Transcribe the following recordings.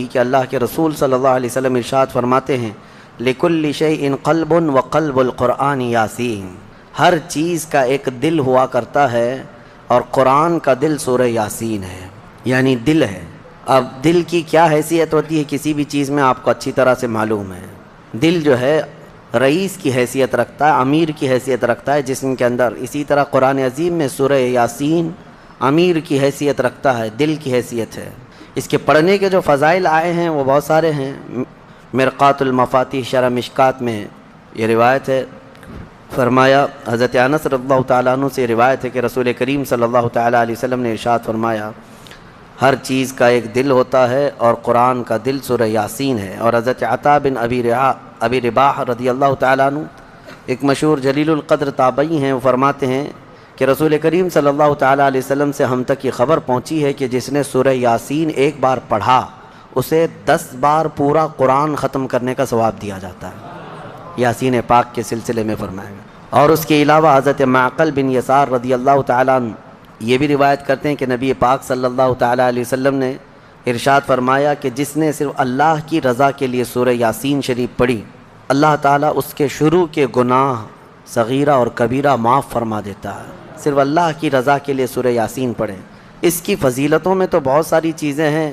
کہ اللہ کے رسول صلی اللہ علیہ وسلم ارشاد فرماتے ہیں لِكُلِّ شَيْءٍ قَلْبٌ وَقَلْبُ الْقُرْآنِ یاسین، ہر چیز کا ایک دل ہوا کرتا ہے اور قرآن کا دل سورہ یاسین ہے، یعنی دل ہے۔ اب دل کی کیا حیثیت ہوتی ہے کسی بھی چیز میں آپ کو اچھی طرح سے معلوم ہے۔ دل جو ہے رئیس کی حیثیت رکھتا ہے، امیر کی حیثیت رکھتا ہے جسم کے اندر، اسی طرح قرآن عظیم میں سورہ یاسین امیر کی حیثیت رکھتا ہے، دل کی حیثیت ہے۔ اس کے پڑھنے کے جو فضائل آئے ہیں وہ بہت سارے ہیں۔ مرقات المفاتیح شرح مشکات میں یہ روایت ہے، فرمایا حضرت انس رضی اللہ تعالیٰ عنہ سے روایت ہے کہ رسول کریم صلی اللہ تعالیٰ علیہ وسلم نے ارشاد فرمایا ہر چیز کا ایک دل ہوتا ہے اور قرآن کا دل سورہ یاسین ہے۔ اور حضرت عطا بن ابی رباح رضی اللہ تعالیٰ عنہ ایک مشہور جلیل القدر تابعی ہیں، وہ فرماتے ہیں کہ رسول کریم صلی اللہ تعالیٰ علیہ وسلم سے ہم تک یہ خبر پہنچی ہے کہ جس نے سورہ یاسین ایک بار پڑھا اسے 10 بار پورا قرآن ختم کرنے کا ثواب دیا جاتا ہے، یاسین پاک کے سلسلے میں فرمایا گیا۔ اور اس کے علاوہ حضرت معقل بن یسار رضی اللہ تعالیٰ عنہ یہ بھی روایت کرتے ہیں کہ نبی پاک صلی اللہ تعالیٰ علیہ وسلم نے ارشاد فرمایا کہ جس نے صرف اللہ کی رضا کے لیے سورہ یاسین شریف پڑھی اللہ تعالیٰ اس کے شروع کے گناہ صغیرہ اور کبیرہ معاف فرما دیتا ہے۔ صرف اللہ کی رضا کے لیے سورہ یاسین پڑھیں۔ اس کی فضیلتوں میں تو بہت ساری چیزیں ہیں۔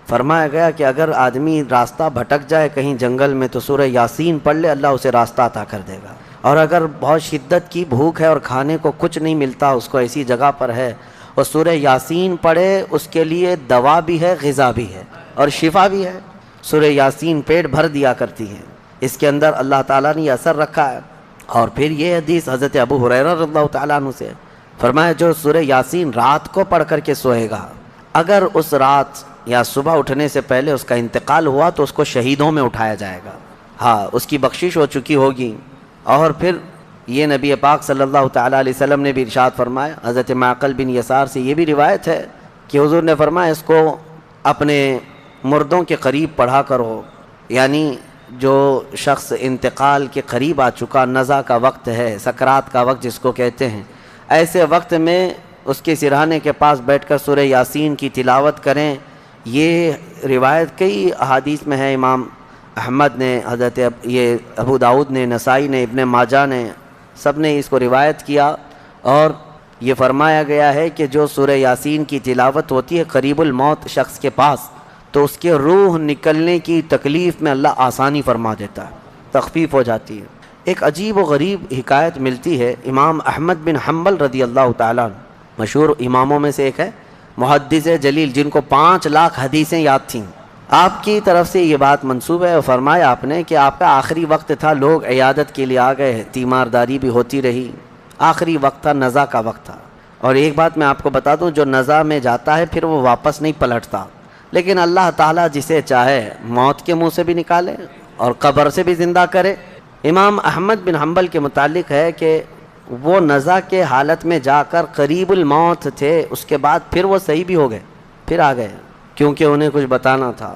فرمایا گیا کہ اگر آدمی راستہ بھٹک جائے کہیں جنگل میں تو سورہ یاسین پڑھ لے، اللہ اسے راستہ عطا کر دے گا۔ اور اگر بہت شدت کی بھوک ہے اور کھانے کو کچھ نہیں ملتا، اس کو ایسی جگہ پر ہے اور سورہ یاسین پڑھے، اس کے لیے دوا بھی ہے، غذا بھی ہے اور شفا بھی ہے۔ سورہ یاسین پیٹ بھر دیا کرتی ہے، اس کے اندر اللہ تعالیٰ نے یہ اثر رکھا ہے۔ اور پھر یہ حدیث حضرت ابو ہریرہ رضی اللہ تعالیٰ عنہ سے فرمایا جو سورہ یاسین رات کو پڑھ کر کے سوئے گا، اگر اس رات یا صبح اٹھنے سے پہلے اس کا انتقال ہوا تو اس کو شہیدوں میں اٹھایا جائے گا، ہاں اس کی بخشش ہو چکی ہوگی۔ اور پھر یہ نبی پاک صلی اللہ تعالیٰ علیہ وسلم نے بھی ارشاد فرمایا، حضرت معقل بن یسار سے یہ بھی روایت ہے کہ حضور نے فرمایا اس کو اپنے مردوں کے قریب پڑھا کرو، یعنی جو شخص انتقال کے قریب آ چکا، نزع کا وقت ہے، سکرات کا وقت جس کو کہتے ہیں، ایسے وقت میں اس کے سرہانے کے پاس بیٹھ کر سورہ یاسین کی تلاوت کریں۔ یہ روایت کئی احادیث میں ہے، امام احمد نے، حضرت یہ ابو داؤد نے، نسائی نے، ابن ماجہ نے، سب نے اس کو روایت کیا۔ اور یہ فرمایا گیا ہے کہ جو سورہ یاسین کی تلاوت ہوتی ہے قریب الموت شخص کے پاس تو اس کے روح نکلنے کی تکلیف میں اللہ آسانی فرما دیتا ہے، تخفیف ہو جاتی ہے۔ ایک عجیب و غریب حکایت ملتی ہے، امام احمد بن حنبل رضی اللہ تعالیٰ عنہ مشہور اماموں میں سے ایک ہے، محدث جلیل جن کو 5 لاکھ حدیثیں یاد تھیں، آپ کی طرف سے یہ بات منسوب ہے اور فرمایا آپ نے کہ آپ کا آخری وقت تھا، لوگ عیادت کے لیے آ گئے، تیمارداری بھی ہوتی رہی، آخری وقت تھا، نزع کا وقت تھا۔ اور ایک بات میں آپ کو بتا دوں، جو نزع میں جاتا ہے پھر وہ واپس نہیں پلٹتا، لیکن اللہ تعالیٰ جسے چاہے موت کے منہ سے بھی نکالے اور قبر سے بھی زندہ کرے۔ امام احمد بن حنبل کے متعلق ہے کہ وہ نزع کے حالت میں جا کر قریب الموت تھے، اس کے بعد پھر وہ صحیح بھی ہو گئے، پھر آ گئے، کیونکہ انہیں کچھ بتانا تھا۔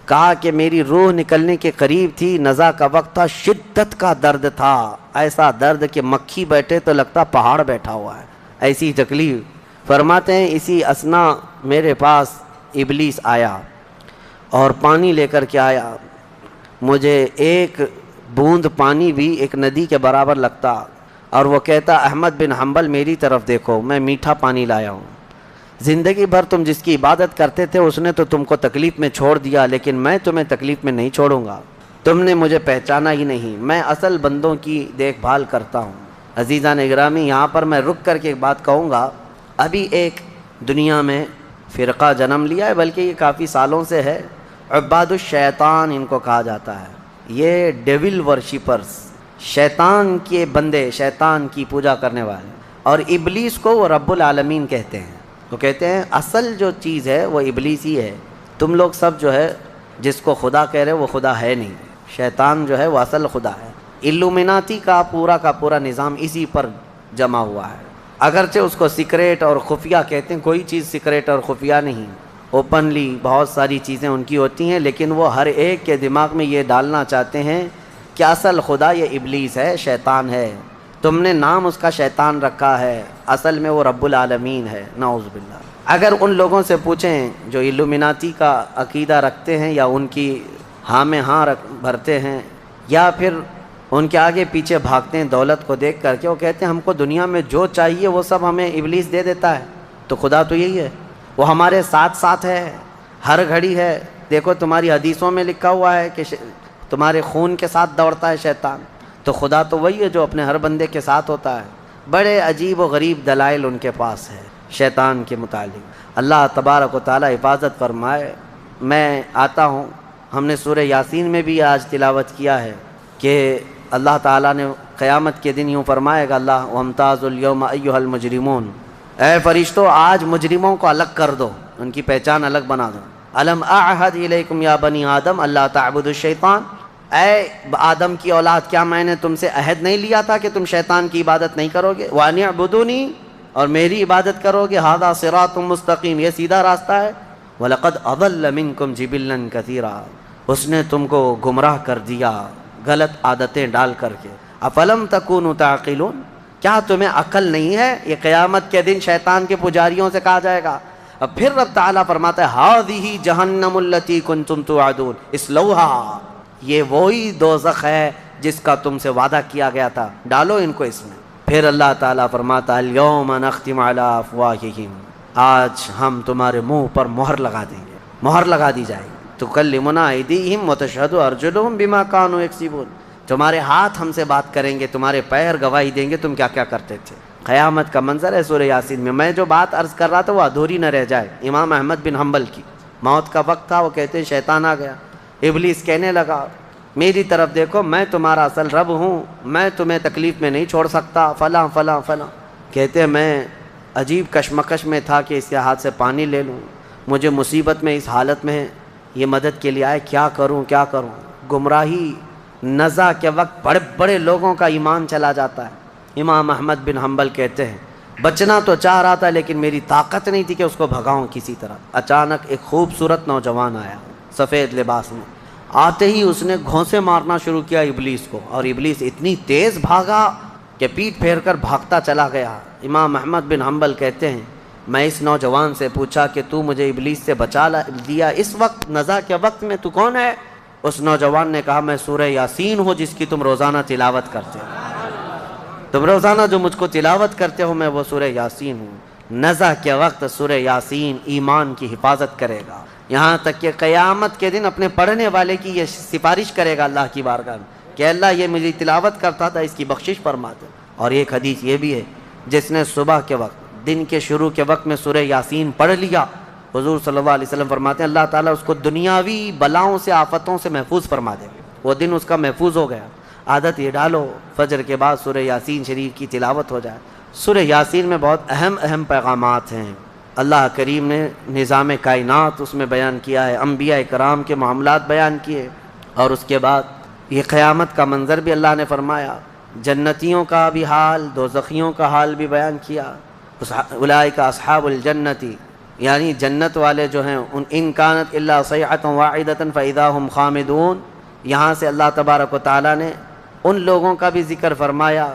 کہا کہ میری روح نکلنے کے قریب تھی، نزع کا وقت تھا، شدت کا درد تھا، ایسا درد کہ مکھی بیٹھے تو لگتا پہاڑ بیٹھا ہوا ہے، ایسی تکلیف۔ فرماتے ہیں اسی اثنا میرے پاس ابلیس آیا اور پانی لے کر کے آیا، مجھے ایک بوند پانی بھی ایک ندی کے برابر لگتا اور وہ کہتا احمد بن حنبل میری طرف دیکھو، میں میٹھا پانی لایا ہوں، زندگی بھر تم جس کی عبادت کرتے تھے اس نے تو تم کو تکلیف میں چھوڑ دیا، لیکن میں تمہیں تکلیف میں نہیں چھوڑوں گا، تم نے مجھے پہچانا ہی نہیں، میں اصل بندوں کی دیکھ بھال کرتا ہوں۔ عزیزان اکرامی، یہاں پر میں رک کر کے ایک بات کہوں گا، ابھی ایک دنیا میں فرقہ جنم لیا ہے، بلکہ یہ کافی سالوں سے ہے، عباد الشیطان ان کو کہا جاتا ہے، یہ ڈیول ورشپرز، شیطان کے بندے، شیطان کی پوجا کرنے والے، اور ابلیس کو وہ رب العالمین کہتے ہیں۔ وہ کہتے ہیں اصل جو چیز ہے وہ ابلیس ہی ہے، تم لوگ سب جو ہے جس کو خدا کہہ رہے وہ خدا ہے نہیں، شیطان جو ہے وہ اصل خدا ہے۔ الومناتی کا پورا نظام اسی پر جمع ہوا ہے، اگرچہ اس کو سیکریٹ اور خفیہ کہتے ہیں، کوئی چیز سیکریٹ اور خفیہ نہیں، اوپنلی بہت ساری چیزیں ان کی ہوتی ہیں، لیکن وہ ہر ایک کے دماغ میں یہ ڈالنا چاہتے ہیں کہ اصل خدا یہ ابلیس ہے، شیطان ہے، تم نے نام اس کا شیطان رکھا ہے، اصل میں وہ رب العالمین ہے، نعوذ باللہ۔ اگر ان لوگوں سے پوچھیں جو الومناتی کا عقیدہ رکھتے ہیں یا ان کی ہاں میں ہاں بھرتے ہیں یا پھر ان کے آگے پیچھے بھاگتے ہیں دولت کو دیکھ کر کے، وہ کہتے ہیں ہم کو دنیا میں جو چاہیے وہ سب ہمیں ابلیس دے دیتا ہے، تو خدا تو یہی ہے، وہ ہمارے ساتھ ساتھ ہے، ہر گھڑی ہے۔ دیکھو تمہاری حدیثوں میں لکھا ہوا ہے کہ تمہارے خون کے ساتھ دوڑتا ہے شیطان، تو خدا تو وہی ہے جو اپنے ہر بندے کے ساتھ ہوتا ہے۔ بڑے عجیب و غریب دلائل ان کے پاس ہے شیطان کے متعلق۔ اللہ تبارک و تعالی حفاظت فرمائے۔ میں آتا ہوں، ہم نے سورہ یاسین میں بھی آج تلاوت کیا ہے کہ اللہ تعالیٰ نے قیامت کے دن یوں فرمائے گا اللہ وَامْتَازُوا الْيَوْمَ أَيُّهَا الْمُجْرِمُونَ، اے فرشتوں آج مجرموں کو الگ کر دو، ان کی پہچان الگ بنا دو۔ أَلَمْ أَعْهَدْ إِلَيْكُمْ يَا بَنِي آدَمَ أَلَّا تَعْبُدُوا الشَّيْطَانَ، اے آدم کی اولاد کیا میں نے تم سے عہد نہیں لیا تھا کہ تم شیطان کی عبادت نہیں کرو گے؟ وَأَنِ اعْبُدُونِي، اور میری عبادت کرو گے۔ هَذَا صِرَاطٌ مُسْتَقِيمٌ، یہ سیدھا راستہ ہے۔ وَلَقَدْ أَضَلَّ مِنْكُمْ جِبِلًّا كَثِيرًا، اس نے تم کو گمراہ کر دیا غلط عادتیں ڈال کر کے۔ افلم تکونوا تعقلون، کیا تمہیں عقل نہیں ہے؟ یہ قیامت کے دن شیطان کے پجاریوں سے کہا جائے گا۔ اب پھر رب تعالیٰ فرماتا ہے ہذہ جہنم التی کنتم توعدون اصلوہا، یہ وہی دوزخ ہے جس کا تم سے وعدہ کیا گیا تھا، ڈالو ان کو اس میں۔ پھر اللہ تعالیٰ فرماتا ہے الیوم نختم علی افواہہم، آج ہم تمہارے منہ پر مہر لگا دیں گے، مہر لگا دی جائے گی۔ تکلمنا ایدیہم وتشہد ارجلہم بما کانوا یکسبون، تمہارے ہاتھ ہم سے بات کریں گے، تمہارے پیر گواہی دیں گے تم کیا کیا کرتے تھے۔ قیامت کا منظر ہے سورہ یاسین میں۔ میں جو بات عرض کر رہا تھا وہ ادھوری نہ رہ جائے۔ امام احمد بن حنبل کی موت کا وقت تھا، وہ کہتے ہیں شیطان آ گیا، ابلیس کہنے لگا میری طرف دیکھو، میں تمہارا اصل رب ہوں، میں تمہیں تکلیف میں نہیں چھوڑ سکتا، فلاں فلاں فلاں۔ کہتے ہیں میں عجیب کشمکش میں تھا کہ اس کے ہاتھ سے پانی لے لوں، مجھے مصیبت میں اس حالت میں یہ مدد کے لیے آئے، کیا کروں کیا کروں۔ گمراہی نزع کے وقت بڑے بڑے لوگوں کا ایمان چلا جاتا ہے۔ امام احمد بن حنبل کہتے ہیں بچنا تو چاہ رہا تھا لیکن میری طاقت نہیں تھی کہ اس کو بھگاؤں کسی طرح۔ اچانک ایک خوبصورت نوجوان آیا سفید لباس میں، آتے ہی اس نے گھونسے مارنا شروع کیا ابلیس کو، اور ابلیس اتنی تیز بھاگا کہ پیٹ پھیر کر بھاگتا چلا گیا۔ امام احمد بن حنبل کہتے ہیں میں اس نوجوان سے پوچھا کہ تو مجھے ابلیس سے بچا دیا اس وقت نزع کے وقت میں، تو کون ہے؟ اس نوجوان نے کہا میں سورہ یاسین ہوں جس کی تم روزانہ تلاوت کرتے ہو، تم روزانہ جو مجھ کو تلاوت کرتے ہو میں وہ سورہ یاسین ہوں۔ نزع کے وقت سورہ یاسین ایمان کی حفاظت کرے گا، یہاں تک کہ قیامت کے دن اپنے پڑھنے والے کی یہ سفارش کرے گا اللہ کی بارگاہ میں کہ اللہ یہ میری تلاوت کرتا تھا، اس کی بخشش فرما دے۔ اور ایک حدیث یہ بھی ہے جس نے صبح کے وقت دن کے شروع کے وقت میں سورہ یاسین پڑھ لیا، حضور صلی اللہ علیہ وسلم فرماتے ہیں اللہ تعالیٰ اس کو دنیاوی بلاؤں سے آفتوں سے محفوظ فرما دے، وہ دن اس کا محفوظ ہو گیا۔ عادت یہ ڈالو فجر کے بعد سورہ یاسین شریف کی تلاوت ہو جائے۔ سورہ یاسین میں بہت اہم پیغامات ہیں، اللہ کریم نے نظام کائنات اس میں بیان کیا ہے، انبیاء کرام کے معاملات بیان کیے، اور اس کے بعد یہ قیامت کا منظر بھی اللہ نے فرمایا، جنتیوں کا بھی حال، دوزخیوں کا حال بھی بیان کیا۔ اولئک اصحاب الجنتی، یعنی جنت والے جو ہیں ان کانت الا صیحۃ واحدۃ فاذا هم خامدون، یہاں سے اللہ تبارک و تعالیٰ نے ان لوگوں کا بھی ذکر فرمایا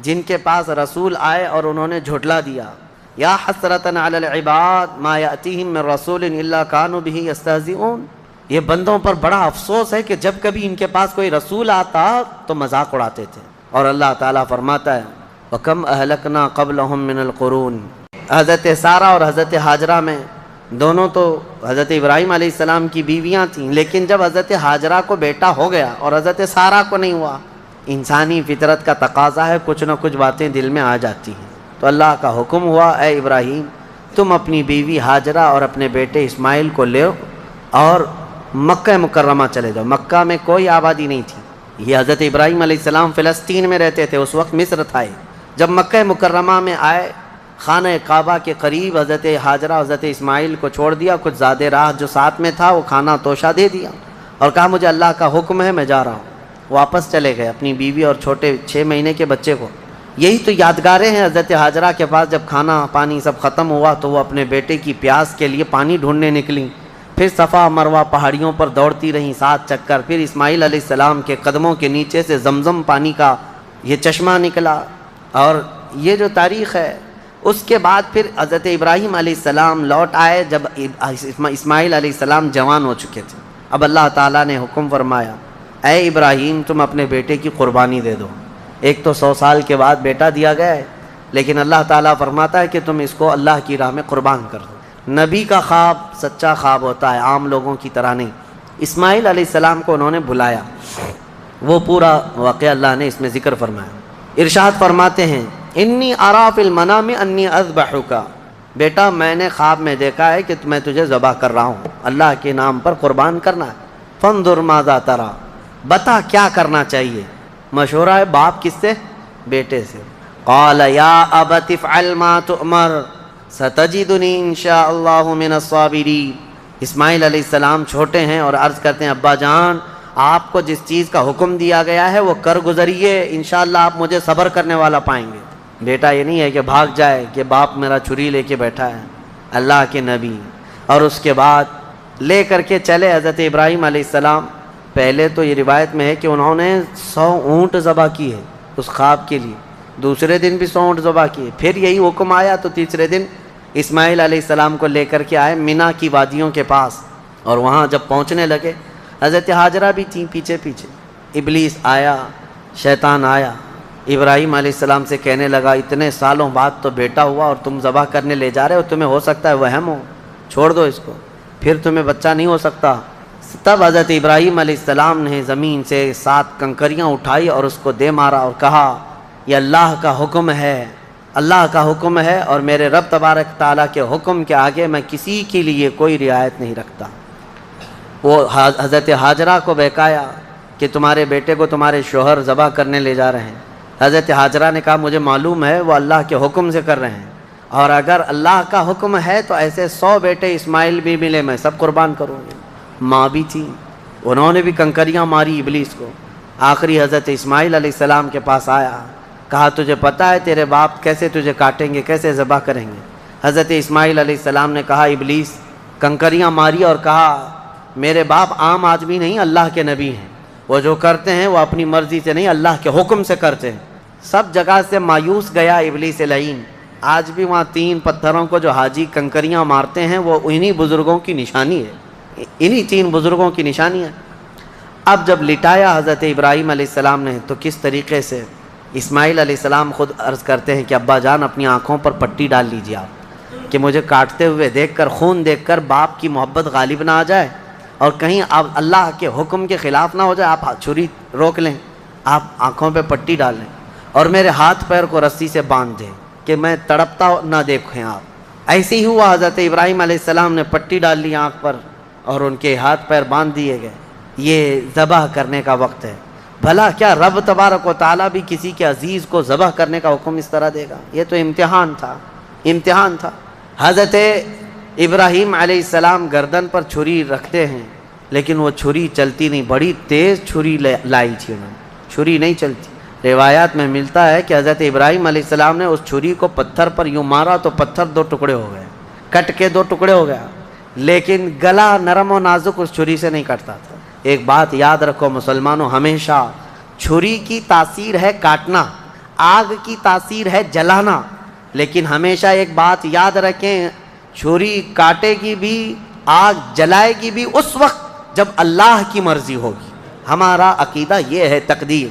جن کے پاس رسول آئے اور انہوں نے جھٹلا دیا۔ یا حسرۃ علی العباد ما یأتیہم من رسول الا کانوا بہ یستہزئون، یہ بندوں پر بڑا افسوس ہے کہ جب کبھی ان کے پاس کوئی رسول آتا تو مذاق اڑاتے تھے۔ اور اللہ تعالیٰ فرماتا ہے وَكَمْ أَهْلَكْنَا قَبْلَهُمْ مِنَ الْقُرُونِ، حضرت سارہ اور حضرت ہاجرہ میں دونوں تو حضرت ابراہیم علیہ السلام کی بیویاں تھیں، لیکن جب حضرت ہاجرہ کو بیٹا ہو گیا اور حضرت سارہ کو نہیں ہوا، انسانی فطرت کا تقاضا ہے کچھ نہ کچھ باتیں دل میں آ جاتی ہیں، تو اللہ کا حکم ہوا اے ابراہیم تم اپنی بیوی ہاجرہ اور اپنے بیٹے اسماعیل کو لے اور مکہ مکرمہ چلے جاؤ۔ مکہ میں کوئی آبادی نہیں تھی، یہ حضرت ابراہیم علیہ السلام فلسطین میں رہتے تھے، اس وقت مصر تھا۔ جب مکہ مکرمہ میں آئے، خانہ کعبہ کے قریب حضرت ہاجرہ حضرت اسماعیل کو چھوڑ دیا، کچھ زیادہ راہ جو ساتھ میں تھا وہ کھانا توشہ دے دیا اور کہا مجھے اللہ کا حکم ہے میں جا رہا ہوں۔ واپس چلے گئے اپنی بیوی اور چھوٹے 6 مہینے کے بچے کو۔ یہی تو یادگاریں ہیں حضرت ہاجرہ کے پاس، جب کھانا پانی سب ختم ہوا تو وہ اپنے بیٹے کی پیاس کے لیے پانی ڈھونڈنے نکلیں، پھر صفا مروہ پہاڑیوں پر دوڑتی رہیں 7 چکر، پھر اسماعیل علیہ السلام کے قدموں کے نیچے سے زمزم پانی کا یہ چشمہ نکلا۔ اور یہ جو تاریخ ہے اس کے بعد پھر حضرت ابراہیم علیہ السلام لوٹ آئے جب اسماعیل علیہ السلام جوان ہو چکے تھے۔ اب اللہ تعالیٰ نے حکم فرمایا، اے ابراہیم تم اپنے بیٹے کی قربانی دے دو۔ ایک تو 100 سال کے بعد بیٹا دیا گیا ہے، لیکن اللہ تعالیٰ فرماتا ہے کہ تم اس کو اللہ کی راہ میں قربان کر دو۔ نبی کا خواب سچا خواب ہوتا ہے، عام لوگوں کی طرح نہیں۔ اسماعیل علیہ السلام کو انہوں نے بلایا، وہ پورا واقعہ اللہ نے اس میں ذکر فرمایا۔ ارشاد فرماتے ہیں، انی ارا فی المنام انی اذبحک، بیٹا میں نے خواب میں دیکھا ہے کہ میں تجھے ذبح کر رہا ہوں، اللہ کے نام پر قربان کرنا ہے۔ فانظر ماذا تری، بتا کیا کرنا چاہیے۔ مشورہ ہے باپ کس سے؟ بیٹے سے۔ قال یا ابت افعل ما تؤمر ستجدنی انشاء اللہ من الصابرین۔ اسماعیل علیہ السلام چھوٹے ہیں اور عرض کرتے ہیں، ابا جان آپ کو جس چیز کا حکم دیا گیا ہے وہ کر گزریے، انشاءاللہ آپ مجھے صبر کرنے والا پائیں گے۔ بیٹا یہ نہیں ہے کہ بھاگ جائے کہ باپ میرا چھری لے کے بیٹھا ہے، اللہ کے نبی۔ اور اس کے بعد لے کر کے چلے حضرت ابراہیم علیہ السلام۔ پہلے تو یہ روایت میں ہے کہ انہوں نے 100 اونٹ ذبح کی ہے اس خواب کے لیے، دوسرے دن بھی 100 اونٹ ذبح کیے، پھر یہی حکم آیا تو تیسرے دن اسماعیل علیہ السلام کو لے کر کے آئے مینا کی وادیوں کے پاس۔ اور وہاں جب پہنچنے لگے، حضرت ہاجرہ بھی تھیں پیچھے پیچھے۔ ابلیس آیا، شیطان آیا، ابراہیم علیہ السلام سے کہنے لگا، اتنے سالوں بعد تو بیٹا ہوا اور تم ذبح کرنے لے جا رہے ہو، تمہیں ہو سکتا ہے وہم ہو، چھوڑ دو اس کو، پھر تمہیں بچہ نہیں ہو سکتا۔ تب حضرت ابراہیم علیہ السلام نے زمین سے 7 کنکریاں اٹھائی اور اس کو دے مارا اور کہا، یہ اللہ کا حکم ہے، اللہ کا حکم ہے، اور میرے رب تبارک تعالیٰ کے حکم کے آگے میں کسی کے لیے کوئی رعایت نہیں رکھتا۔ وہ حضرت ہاجرہ کو بہکایا کہ تمہارے بیٹے کو تمہارے شوہر ذبح کرنے لے جا رہے ہیں۔ حضرت ہاجرہ نے کہا، مجھے معلوم ہے وہ اللہ کے حکم سے کر رہے ہیں، اور اگر اللہ کا حکم ہے تو ایسے 100 بیٹے اسماعیل بھی ملے میں سب قربان کروں گی۔ ماں بھی تھی، انہوں نے بھی کنکریاں ماری ابلیس کو۔ آخری حضرت اسماعیل علیہ السلام کے پاس آیا، کہا تجھے پتہ ہے تیرے باپ کیسے تجھے کاٹیں گے، کیسے ذبح کریں گے؟ حضرت اسماعیل علیہ السلام نے کہا، ابلیس کنکریاں ماری اور کہا، میرے باپ عام آدمی نہیں، اللہ کے نبی ہیں، وہ جو کرتے ہیں وہ اپنی مرضی سے نہیں اللہ کے حکم سے کرتے ہیں۔ سب جگہ سے مایوس گیا ابلیس لعین۔ آج بھی وہاں 3 پتھروں کو جو حاجی کنکریاں مارتے ہیں وہ انہی بزرگوں کی نشانی ہے، انہی 3 بزرگوں کی نشانی ہے۔ اب جب لٹایا حضرت ابراہیم علیہ السلام نے تو کس طریقے سے، اسماعیل علیہ السلام خود عرض کرتے ہیں کہ ابا جان اپنی آنکھوں پر پٹی ڈال لیجیے آپ، کہ مجھے کاٹتے ہوئے دیکھ کر، خون دیکھ کر باپ کی محبت غالب نہ آ جائے اور کہیں آپ اللہ کے حکم کے خلاف نہ ہو جائے، آپ چھری روک لیں، آپ آنکھوں پہ پٹی ڈال لیں اور میرے ہاتھ پیر کو رسی سے باندھ دیں کہ میں تڑپتا نہ دیکھیں آپ۔ ایسے ہی ہوا، حضرت ابراہیم علیہ السلام نے پٹی ڈال لی آنکھ پر اور ان کے ہاتھ پیر باندھ دیے گئے۔ یہ ذبح کرنے کا وقت ہے۔ بھلا کیا رب تبارک و تعالیٰ بھی کسی کے عزیز کو ذبح کرنے کا حکم اس طرح دے گا؟ یہ تو امتحان تھا، امتحان تھا۔ حضرت ابراہیم علیہ السلام گردن پر چھری رکھتے ہیں، لیکن وہ چھری چلتی نہیں، بڑی تیز چھری لائی تھی انہوں نے، چھری نہیں چلتی۔ روایات میں ملتا ہے کہ حضرت ابراہیم علیہ السلام نے اس چھری کو پتھر پر یوں مارا تو پتھر 2 ٹکڑے ہو گئے، کٹ کے 2 ٹکڑے ہو گیا، لیکن گلا نرم و نازک اس چھری سے نہیں کٹتا تھا۔ ایک بات یاد رکھو مسلمانوں، ہمیشہ چھری کی تاثیر ہے کاٹنا، آگ کی تاثیر ہے جلانا، لیکن ہمیشہ ایک بات یاد رکھیں، چھری کاٹے گی بھی، آگ جلائے گی بھی اس وقت جب اللہ کی مرضی ہوگی۔ ہمارا عقیدہ یہ ہے، تقدیر،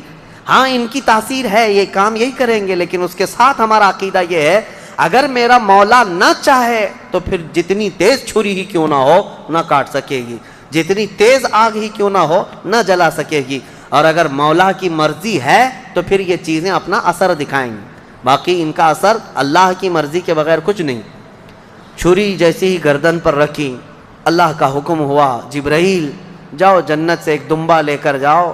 ہاں ان کی تاثیر ہے، یہ کام یہی کریں گے، لیکن اس کے ساتھ ہمارا عقیدہ یہ ہے، اگر میرا مولا نہ چاہے تو پھر جتنی تیز چھری ہی کیوں نہ ہو نہ کاٹ سکے گی، جتنی تیز آگ ہی کیوں نہ ہو نہ جلا سکے گی، اور اگر مولا کی مرضی ہے تو پھر یہ چیزیں اپنا اثر دکھائیں گی، باقی ان کا اثر اللہ کی مرضی کے بغیر کچھ نہیں۔ چھری جیسی ہی گردن پر رکھی، اللہ کا حکم ہوا، جبرائیل جاؤ جنت سے ایک دمبا لے کر جاؤ،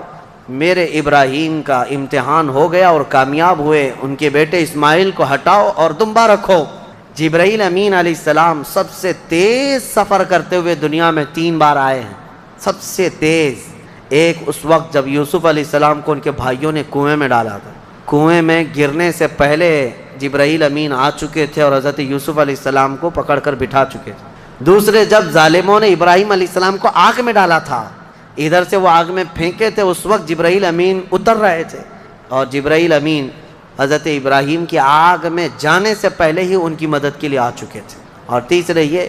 میرے ابراہیم کا امتحان ہو گیا اور کامیاب ہوئے، ان کے بیٹے اسماعیل کو ہٹاؤ اور دمبا رکھو۔ جبرائیل امین علیہ السلام سب سے تیز سفر کرتے ہوئے دنیا میں 3 بار آئے ہیں، سب سے تیز۔ ایک اس وقت جب یوسف علیہ السلام کو ان کے بھائیوں نے کنویں میں ڈالا تھا، کنویں میں گرنے سے پہلے جبرائیل امین آ چکے تھے اور حضرت یوسف علیہ السلام کو پکڑ کر بٹھا چکے تھے۔ دوسرے جب ظالموں نے ابراہیم علیہ السلام کو آگ میں ڈالا تھا، ادھر سے وہ آگ میں پھینکے تھے، اس وقت جبرائیل امین اتر رہے تھے اور جبرائیل امین حضرت ابراہیم کی آگ میں جانے سے پہلے ہی ان کی مدد کے لیے آ چکے تھے۔ اور تیسرے یہ،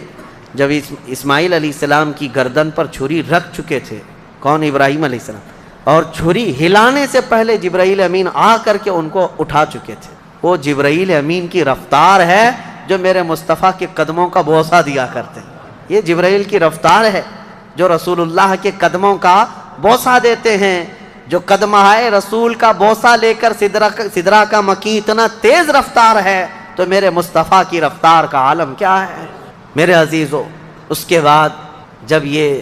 جب اسماعیل علیہ السلام کی گردن پر چھری رکھ چکے تھے، کون؟ ابراہیم علیہ السلام، اور چھری ہلانے سے پہلے جبرائیل امین آ کر کے ان کو اٹھا چکے تھے۔ وہ جبرائیل امین کی رفتار ہے جو میرے مصطفیٰ کے قدموں کا بوسہ دیا کرتے ہیں۔ یہ جبرائیل کی رفتار ہے جو رسول اللہ کے قدموں کا بوسہ دیتے ہیں۔ جو قدمہائے رسول کا بوسہ لے کر سدرہ کا مکی اتنا تیز رفتار ہے تو میرے مصطفیٰ کی رفتار کا عالم کیا ہے میرے عزیزو۔ اس کے بعد جب یہ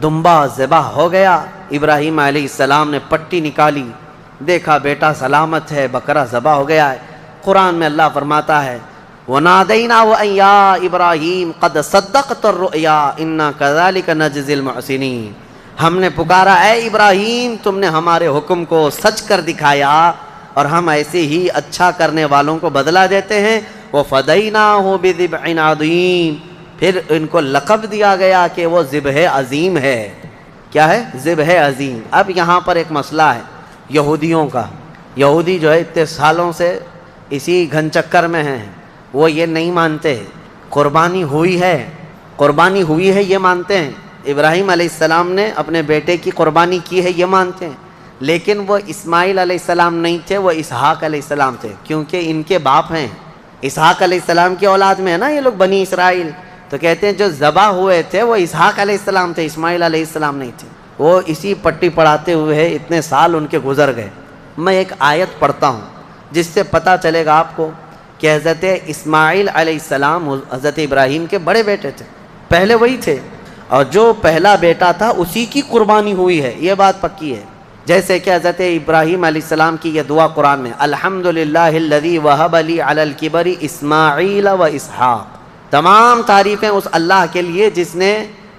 دمبا ذبح ہو گیا، ابراہیم علیہ السلام نے پٹی نکالی، دیکھا بیٹا سلامت ہے، بکرا ذبح ہو گیا ہے۔ قرآن میں اللہ فرماتا ہے وَنَادَيْنَاهُ أَن يَا إِبْرَاهِيمُ قَدْ صَدَّقْتَ الرُّؤْيَا إِنَّا كَذَلِكَ نَجْزِي الْمُحْسِنِينَ۔ ہم نے پکارا اے ابراہیم، تم نے ہمارے حکم کو سچ کر دکھایا اور ہم ایسے ہی اچھا کرنے والوں کو بدلہ دیتے ہیں۔ وَفَدَيْنَاهُ بِذِبْحٍ عَظِيمٍ، پھر ان کو لقب دیا گیا کہ وہ ذبح عظیم ہے۔ کیا ہے؟ ذبح عظیم۔ اب یہاں پر ایک مسئلہ ہے یہودیوں کا۔ یہودی جو ہے اتنے سالوں سے اسی گھن چکر میں ہیں، وہ یہ نہیں مانتے قربانی ہوئی ہے، قربانی ہوئی ہے یہ مانتے ہیں، ابراہیم علیہ السلام نے اپنے بیٹے کی قربانی کی ہے یہ مانتے ہیں، لیکن وہ اسماعیل علیہ السلام نہیں تھے، وہ اسحاق علیہ السلام تھے، کیونکہ ان کے باپ ہیں اسحاق علیہ السلام کی اولاد میں ہے نا یہ لوگ بنی اسرائیل، تو کہتے ہیں جو ذبح ہوئے تھے وہ اسحاق علیہ السلام تھے، اسماعیل علیہ السلام نہیں تھے۔ وہ اسی پٹی پڑھاتے ہوئے اتنے سال ان کے گزر گئے۔ میں ایک آیت پڑھتا ہوں جس سے پتہ چلے گا آپ کو کہ حضرت اسماعیل علیہ السلام حضرت ابراہیم کے بڑے بیٹے تھے، پہلے وہی تھے، اور جو پہلا بیٹا تھا اسی کی قربانی ہوئی ہے، یہ بات پکی ہے۔ جیسے کہ حضرت ابراہیم علیہ السلام کی یہ دعا قرآن میں الحمدللہ الذی وہب لی علی الکبر اسماعیل و اسحاق، تمام تعریفیں اس اللہ کے لیے جس نے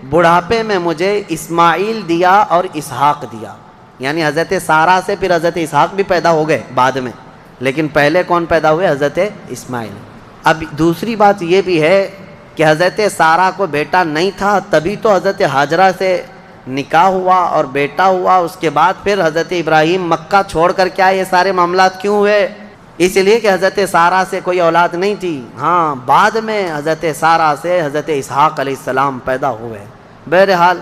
بڑھاپے میں مجھے اسماعیل دیا اور اسحاق دیا، یعنی حضرت سارہ سے پھر حضرت اسحاق بھی پیدا ہو گئے بعد میں، لیکن پہلے کون پیدا ہوئے؟ حضرت اسماعیل۔ اب دوسری بات یہ بھی ہے کہ حضرت سارہ کو بیٹا نہیں تھا، تبھی تو حضرت ہاجرہ سے نکاح ہوا اور بیٹا ہوا، اس کے بعد پھر حضرت ابراہیم مکہ چھوڑ کر کیا یہ سارے معاملات کیوں ہوئے؟ اس لیے کہ حضرت سارہ سے کوئی اولاد نہیں تھی، ہاں بعد میں حضرت سارہ سے حضرت اسحاق علیہ السلام پیدا ہوئے۔ بہرحال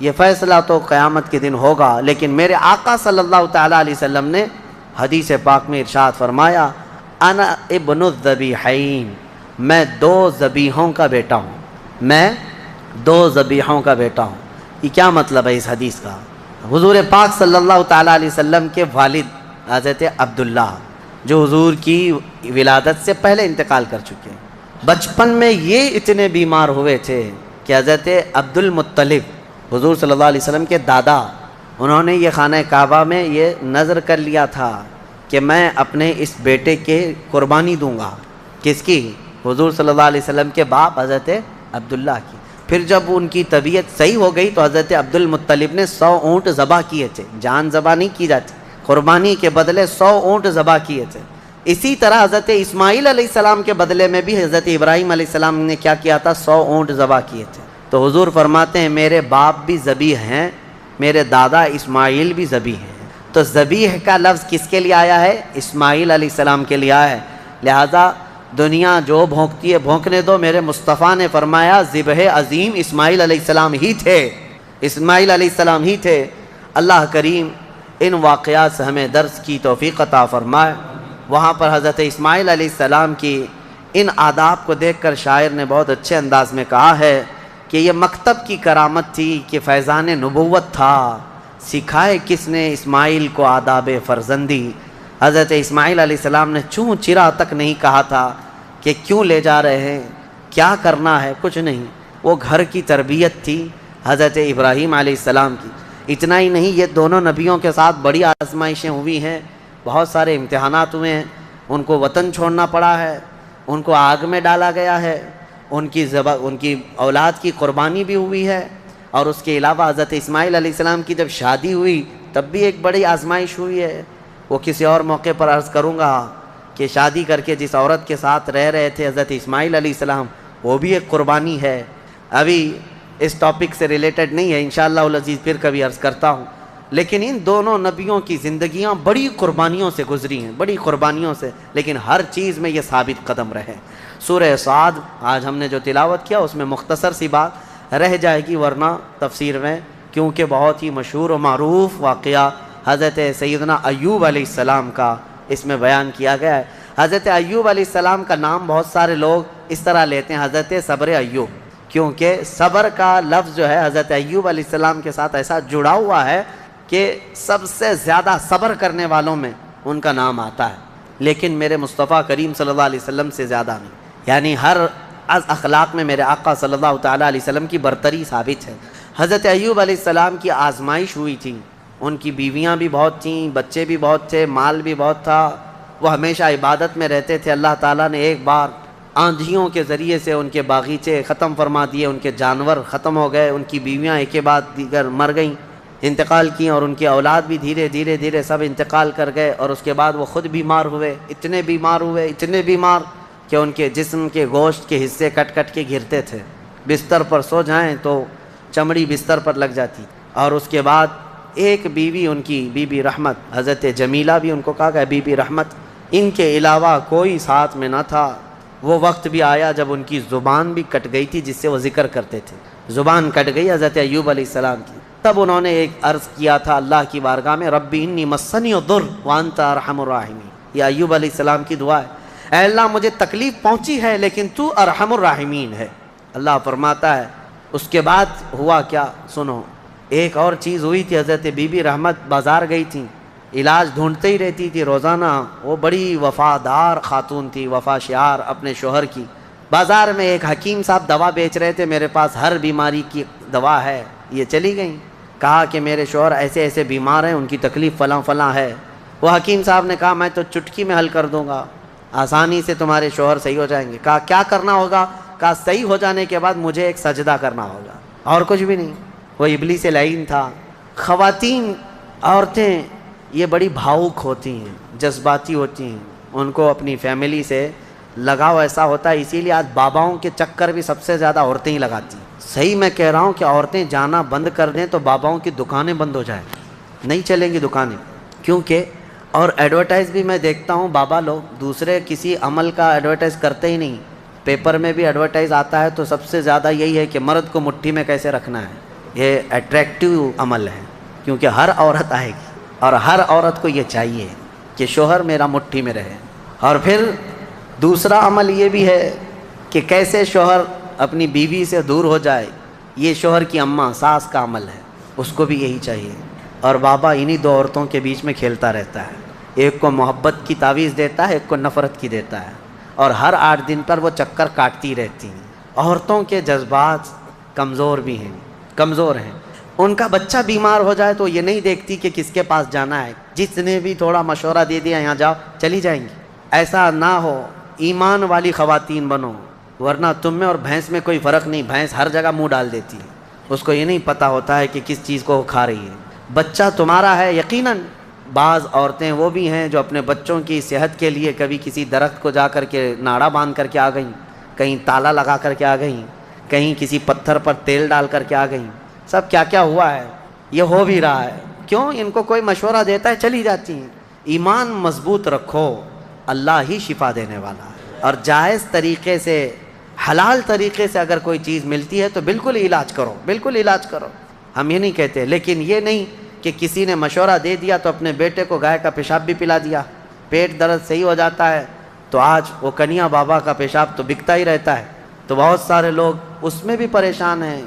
یہ فیصلہ تو قیامت کے دن ہوگا، لیکن میرے آقا صلی اللہ تعالیٰ علیہ وسلم نے حدیث پاک میں ارشاد فرمایا انا ابن الذبیحین، میں دو ذبیحوں کا بیٹا ہوں، میں دو ذبیحوں کا بیٹا ہوں۔ یہ کیا مطلب ہے اس حدیث کا؟ حضور پاک صلی اللہ تعالیٰ علیہ وسلم کے والد حضرت عبداللہ جو حضور کی ولادت سے پہلے انتقال کر چکے ہیں، بچپن میں یہ اتنے بیمار ہوئے تھے کہ حضرت عبد المطلب حضور صلی اللہ علیہ وسلم کے دادا، انہوں نے یہ خانہ کعبہ میں یہ نذر کر لیا تھا کہ میں اپنے اس بیٹے کے قربانی دوں گا۔ کس کی؟ حضور صلی اللہ علیہ وسلم کے باپ حضرت عبداللہ کی۔ پھر جب ان کی طبیعت صحیح ہو گئی تو حضرت عبد المطلب نے 100 اونٹ ذبح کیے تھے، جان ذبح نہیں کی جاتی، قربانی کے بدلے 100 اونٹ ذبح کیے تھے۔ اسی طرح حضرت اسماعیل علیہ السلام کے بدلے میں بھی حضرت ابراہیم علیہ السلام نے کیا کیا تھا؟ 100 اونٹ ذبح کیے تھے۔ تو حضور فرماتے ہیں میرے باپ بھی ذبیح ہیں، میرے دادا اسماعیل بھی ذبیح ہیں۔ تو ذبیح کا لفظ کس کے لیے آیا ہے؟ اسماعیل علیہ السلام کے لیے آیا ہے۔ لہذا دنیا جو بھونکتی ہے بھونکنے دو، میرے مصطفیٰ نے فرمایا ذبح عظیم اسماعیل علیہ السلام ہی تھے، اسماعیل علیہ السلام ہی تھے۔ اللہ کریم ان واقعات سے ہمیں درس کی توفیق عطا فرمائے۔ وہاں پر حضرت اسماعیل علیہ السلام کی ان آداب کو دیکھ کر شاعر نے بہت اچھے انداز میں کہا ہے کہ یہ مکتب کی کرامت تھی کہ فیضان نبوت تھا، سکھائے کس نے اسماعیل کو آداب فرزندی۔ حضرت اسماعیل علیہ السلام نے چوں چرا تک نہیں کہا تھا کہ کیوں لے جا رہے ہیں، کیا کرنا ہے، کچھ نہیں، وہ گھر کی تربیت تھی حضرت ابراہیم علیہ السلام کی۔ اتنا ہی نہیں، یہ دونوں نبیوں کے ساتھ بڑی آزمائشیں ہوئی ہیں، بہت سارے امتحانات ہوئے ہیں، ان کو وطن چھوڑنا پڑا ہے، ان کو آگ میں ڈالا گیا ہے، ان کی اولاد کی قربانی بھی ہوئی ہے، اور اس کے علاوہ حضرت اسماعیل علیہ السلام کی جب شادی ہوئی تب بھی ایک بڑی آزمائش ہوئی ہے۔ وہ کسی اور موقع پر عرض کروں گا کہ شادی کر کے جس عورت کے ساتھ رہ رہے تھے حضرت اسماعیل علیہ السلام، وہ بھی ایک قربانی ہے۔ ابھی اس ٹاپک سے ریلیٹڈ نہیں ہے، انشاءاللہ العزیز پھر کبھی عرض کرتا ہوں، لیکن ان دونوں نبیوں کی زندگیاں بڑی قربانیوں سے گزری ہیں، بڑی قربانیوں سے، لیکن ہر چیز میں یہ ثابت قدم رہے۔ سورہ صاد آج ہم نے جو تلاوت کیا اس میں مختصر سی بات رہ جائے گی ورنہ تفسیر میں، کیونکہ بہت ہی مشہور و معروف واقعہ حضرت سیدنا ایوب علیہ السلام کا اس میں بیان کیا گیا ہے۔ حضرت ایوب علیہ السلام کا نام بہت سارے لوگ اس طرح لیتے ہیں، حضرت صبر ایوب، کیونکہ صبر کا لفظ جو ہے حضرت ایوب علیہ السلام کے ساتھ ایسا جڑا ہوا ہے کہ سب سے زیادہ صبر کرنے والوں میں ان کا نام آتا ہے، لیکن میرے مصطفیٰ کریم صلی اللہ علیہ وسلم سے زیادہ نہیں، یعنی ہر از اخلاق میں میرے آقا صلی اللہ تعالیٰ علیہ وسلم کی برتری ثابت ہے۔ حضرت ایوب علیہ السلام کی آزمائش ہوئی تھی، ان کی بیویاں بھی بہت تھیں، بچے بھی بہت تھے، مال بھی بہت تھا، وہ ہمیشہ عبادت میں رہتے تھے۔ اللہ تعالیٰ نے ایک بار آندھیوں کے ذریعے سے ان کے باغیچے ختم فرما دیے، ان کے جانور ختم ہو گئے، ان کی بیویاں ایک کے بعد دیگر مر گئیں، انتقال کیں، اور ان کی اولاد بھی دھیرے دھیرے سب انتقال کر گئے، اور اس کے بعد وہ خود بیمار ہوئے، اتنے بیمار کہ ان کے جسم کے گوشت کے حصے کٹ کے گرتے تھے، بستر پر سو جائیں تو چمڑی بستر پر لگ جاتی۔ اور اس کے بعد ایک بیوی ان کی بی بی رحمت، حضرت جمیلہ بھی ان کو کہا گیا بی بی رحمت، ان کے علاوہ کوئی ساتھ میں نہ تھا۔ وہ وقت بھی آیا جب ان کی زبان بھی کٹ گئی تھی جس سے وہ ذکر کرتے تھے، زبان کٹ گئی حضرت ایوب علیہ السلام کی۔ تب انہوں نے ایک عرض کیا تھا اللہ کی بارگاہ میں، ربی انی مسنی الضر وانت ارحم الراحمین، یہ ایوب علیہ السلام کی دعا ہے، اے اللہ مجھے تکلیف پہنچی ہے لیکن تو ارحم الراحمین ہے۔ اللہ فرماتا ہے اس کے بعد ہوا کیا سنو، ایک اور چیز ہوئی تھی، حضرت بی بی رحمت بازار گئی تھیں، علاج ڈھونڈتے ہی رہتی تھی روزانہ، وہ بڑی وفادار خاتون تھی، وفا شعار اپنے شوہر کی۔ بازار میں ایک حکیم صاحب دوا بیچ رہے تھے، میرے پاس ہر بیماری کی دوا ہے، یہ چلی گئیں، کہا کہ میرے شوہر ایسے بیمار ہیں، ان کی تکلیف فلاں ہے۔ وہ حکیم صاحب نے کہا میں تو چٹکی میں حل کر دوں گا، آسانی سے تمہارے شوہر صحیح ہو جائیں گے۔ کہا کیا کرنا ہوگا؟ کہا صحیح ہو جانے کے بعد مجھے ایک سجدہ کرنا ہوگا، اور کچھ بھی نہیں۔ وہ ابلیس لعین تھا۔ خواتین، عورتیں یہ بڑی بھاؤک ہوتی ہیں، جذباتی ہوتی ہیں، ان کو اپنی فیملی سے لگاؤ ایسا ہوتا ہے، اسی لیے آج باباؤں کے چکر بھی سب سے زیادہ عورتیں ہی لگاتی ہیں۔ صحیح میں کہہ رہا ہوں کہ عورتیں جانا بند کر دیں تو باباؤں کی دکانیں بند ہو جائیں، نہیں چلیں گی دکانیں، کیونکہ اور ایڈورٹائز بھی میں دیکھتا ہوں، بابا لوگ دوسرے کسی عمل کا ایڈورٹائز کرتے ہی نہیں، پیپر میں بھی ایڈورٹائز آتا ہے تو سب سے زیادہ یہی ہے کہ مرد کو مٹھی میں کیسے رکھنا ہے۔ یہ اٹریکٹیو عمل ہے، کیونکہ ہر عورت آئے گی اور ہر عورت کو یہ چاہیے کہ شوہر میرا مٹھی میں رہے۔ اور پھر دوسرا عمل یہ بھی ہے کہ کیسے شوہر اپنی بیوی سے دور ہو جائے، یہ شوہر کی اماں ساس کا عمل ہے، اس کو بھی یہی چاہیے۔ اور بابا انہی دو عورتوں کے بیچ میں کھیلتا رہتا ہے، ایک کو محبت کی تعویذ دیتا ہے، ایک کو نفرت کی دیتا ہے، اور ہر 8 دن پر وہ چکر کاٹتی رہتی ہیں۔ عورتوں کے جذبات کمزور بھی ہیں، کمزور ہیں، ان کا بچہ بیمار ہو جائے تو یہ نہیں دیکھتی کہ کس کے پاس جانا ہے، جس نے بھی تھوڑا مشورہ دے دیا یہاں جاؤ چلی جائیں گی۔ ایسا نہ ہو، ایمان والی خواتین بنو، ورنہ تم میں اور بھینس میں کوئی فرق نہیں، بھینس ہر جگہ منہ ڈال دیتی ہے، اس کو یہ نہیں پتہ ہوتا ہے کہ کس چیز کو وہ کھا رہی ہے۔ بچہ تمہارا ہے یقیناً۔ بعض عورتیں وہ بھی ہیں جو اپنے بچوں کی صحت کے لیے کبھی کسی درخت کو جا کر کے ناڑا باندھ کر کے آ گئیں، کہیں تالا لگا کر کے آ گئیں، کہیں کسی پتھر پر تیل ڈال کر کے آ گئیں، سب کیا کیا ہوا ہے، یہ ہو بھی رہا ہے۔ کیوں؟ ان کو کوئی مشورہ دیتا ہے چلی جاتی ہیں۔ ایمان مضبوط رکھو، اللہ ہی شفا دینے والا ہے، اور جائز طریقے سے، حلال طریقے سے اگر کوئی چیز ملتی ہے تو بالکل علاج کرو، بالکل علاج کرو، ہم یہ نہیں کہتے، لیکن یہ نہیں کہ کسی نے مشورہ دے دیا تو اپنے بیٹے کو گائے کا پیشاب بھی پلا دیا، پیٹ درد صحیح ہو جاتا ہے تو آج وہ کنیا بابا کا پیشاب تو بکتا ہی رہتا ہے، تو بہت سارے لوگ اس میں بھی پریشان ہیں۔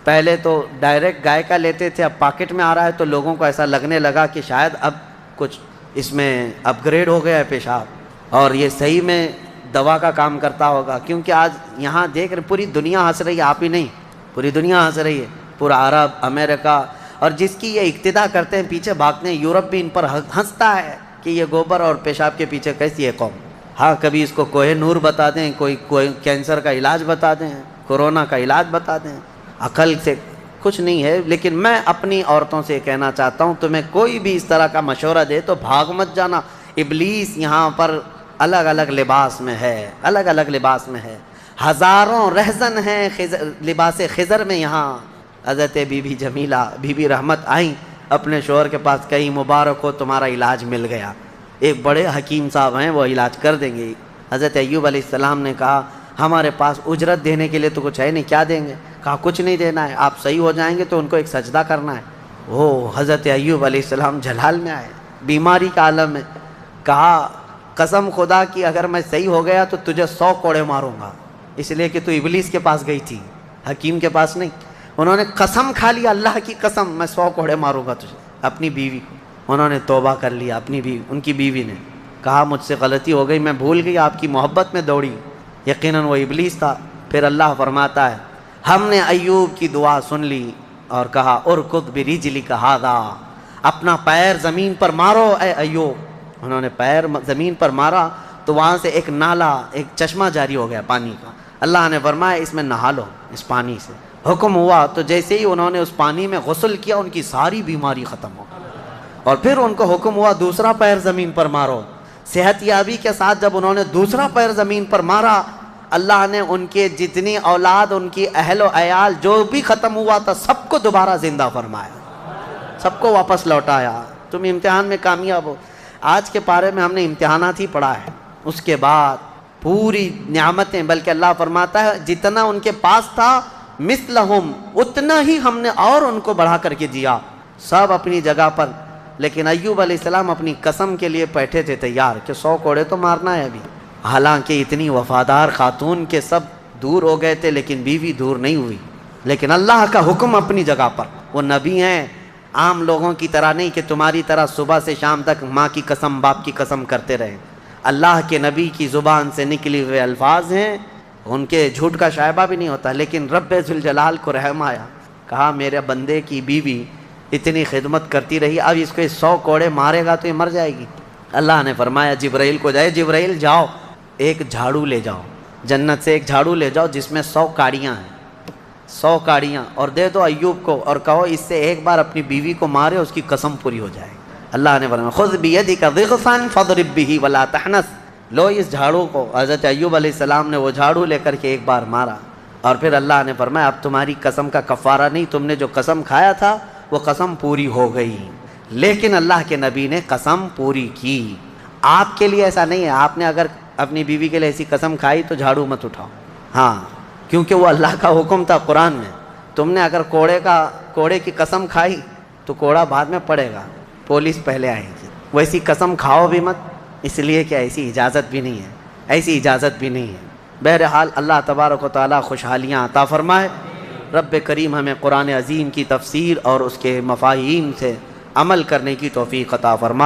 پہلے تو ڈائریکٹ گائے کا لیتے تھے، اب پاکٹ میں آ رہا ہے تو لوگوں کو ایسا لگنے لگا کہ شاید اب کچھ اس میں اپ گریڈ ہو گیا ہے پیشاب، اور یہ صحیح میں دوا کا کام کرتا ہوگا، کیونکہ آج یہاں دیکھ رہے پوری دنیا ہنس رہی ہے، آپ ہی نہیں، پوری دنیا ہنس رہی ہے، پورا عرب، امریکہ، اور جس کی یہ اقتدا کرتے ہیں پیچھے بھاگتے ہیں، یورپ بھی ان پر ہنستا ہے کہ یہ گوبر اور پیشاب کے پیچھے کیسی ہے قوم۔ ہاں کبھی اس کو کوہ نور بتا دیں، کوئی کینسر کا علاج بتا دیں، کورونا کا علاج بتا دیں، عقل سے کچھ نہیں ہے۔ لیکن میں اپنی عورتوں سے کہنا چاہتا ہوں، تمہیں کوئی بھی اس طرح کا مشورہ دے تو بھاگ مت جانا، ابلیس یہاں پر الگ الگ لباس میں ہے، الگ الگ لباس میں ہے، ہزاروں رہزن ہیں لباس خضر میں۔ یہاں حضرت بی بی جمیلہ، بی بی رحمت آئیں اپنے شوہر کے پاس، کہیں مبارک ہو تمہارا علاج مل گیا، ایک بڑے حکیم صاحب ہیں وہ علاج کر دیں گے۔ حضرت ایوب علیہ السلام نے کہا ہمارے پاس اجرت دینے کے لیے تو کچھ ہے نہیں، کیا دیں گے؟ کہا کچھ نہیں دینا ہے، آپ صحیح ہو جائیں گے تو ان کو ایک سجدہ کرنا ہے۔ وہ حضرت ایوب علیہ السلام جلال میں آئے، بیماری کا عالم میں، کہا قسم خدا کی اگر میں صحیح ہو گیا تو تجھے 100 کوڑے ماروں گا، اس لیے کہ تو ابلیس کے پاس گئی تھی، حکیم کے پاس نہیں۔ انہوں نے قسم کھا لیا، اللہ کی قسم میں 100 کوڑے ماروں گا تجھے۔ اپنی بیوی کو انہوں نے توبہ کر لیا، اپنی بیوی، ان کی بیوی نے کہا مجھ سے غلطی ہو گئی، میں بھول گئی، آپ کی محبت میں دوڑی، یقیناً وہ ابلیس تھا۔ پھر اللہ فرماتا ہے ہم نے ایوب کی دعا سن لی اور کہا ارکض برجلک ھذا، اپنا پیر زمین پر مارو اے ایوب۔ انہوں نے پیر زمین پر مارا تو وہاں سے ایک نالا، ایک چشمہ جاری ہو گیا پانی کا۔ اللہ نے فرمایا اس میں نہا لو، اس پانی سے۔ حکم ہوا تو جیسے ہی انہوں نے اس پانی میں غسل کیا ان کی ساری بیماری ختم ہو گئی۔ اور پھر ان کو حکم ہوا دوسرا پیر زمین پر مارو۔ صحت یابی کے ساتھ جب انہوں نے دوسرا پیر زمین پر مارا، اللہ نے ان کے جتنی اولاد، ان کی اہل و عیال جو بھی ختم ہوا تھا سب کو دوبارہ زندہ فرمایا، سب کو واپس لوٹایا۔ تم امتحان میں کامیاب ہو۔ آج کے پارے میں ہم نے امتحانات ہی پڑھا ہے، اس کے بعد پوری نعمتیں، بلکہ اللہ فرماتا ہے جتنا ان کے پاس تھا مثلہم، اتنا ہی ہم نے اور ان کو بڑھا کر کے دیا، سب اپنی جگہ پر۔ لیکن ایوب علیہ السلام اپنی قسم کے لیے بیٹھے تھے تیار کہ 100 کوڑے تو مارنا ہے ابھی۔ حالانکہ اتنی وفادار خاتون کے سب دور ہو گئے تھے لیکن بیوی دور نہیں ہوئی۔ لیکن اللہ کا حکم اپنی جگہ پر، وہ نبی ہیں، عام لوگوں کی طرح نہیں کہ تمہاری طرح صبح سے شام تک ماں کی قسم باپ کی قسم کرتے رہے۔ اللہ کے نبی کی زبان سے نکلی ہوئے الفاظ ہیں، ان کے جھوٹ کا شائبہ بھی نہیں ہوتا۔ لیکن رب ذوالجلال کو رحم آیا، کہا میرے بندے کی بیوی اتنی خدمت کرتی رہی، اب اس کو 100 کوڑے مارے گا تو یہ مر جائے گی۔ اللہ نے فرمایا جبرائیل کو جائے، جبرائیل جاؤ ایک جھاڑو لے جاؤ، جنت سے ایک جھاڑو لے جاؤ جس میں 100 کاڑیاں ہیں، 100 کاڑیاں، اور دے دو ایوب کو اور کہو اس سے ایک بار اپنی بیوی کو مارے، اس کی قسم پوری ہو جائے۔ اللہ نے فرمایا خذ بیدک ضغثا فاضرب به ولا تحنث، لو اس جھاڑو کو۔ حضرت ایوب علیہ السلام نے وہ جھاڑو لے کر کے ایک بار مارا، اور پھر اللہ نے فرمایا اب تمہاری قسم کا کفارہ نہیں، تم نے جو قسم کھایا تھا وہ قسم پوری ہو گئی۔ لیکن اللہ کے نبی نے قسم پوری کی۔ آپ کے لیے ایسا نہیں ہے، آپ نے اگر اپنی بیوی کے لیے ایسی قسم کھائی تو جھاڑو مت اٹھاؤ، ہاں، کیونکہ وہ اللہ کا حکم تھا قرآن میں۔ تم نے اگر کوڑے کی قسم کھائی تو کوڑا بعد میں پڑے گا، پولیس پہلے آئے گی۔ ویسی قسم کھاؤ بھی مت، اس لیے کہ ایسی اجازت بھی نہیں ہے، ایسی اجازت بھی نہیں ہے۔ بہرحال اللہ تبارک و تعالیٰ خوشحالیاں عطا فرمائے۔ رب کریم ہمیں قرآن عظیم کی تفسیر اور اس کے مفاہیم سے عمل کرنے کی توفیق عطا فرمائے۔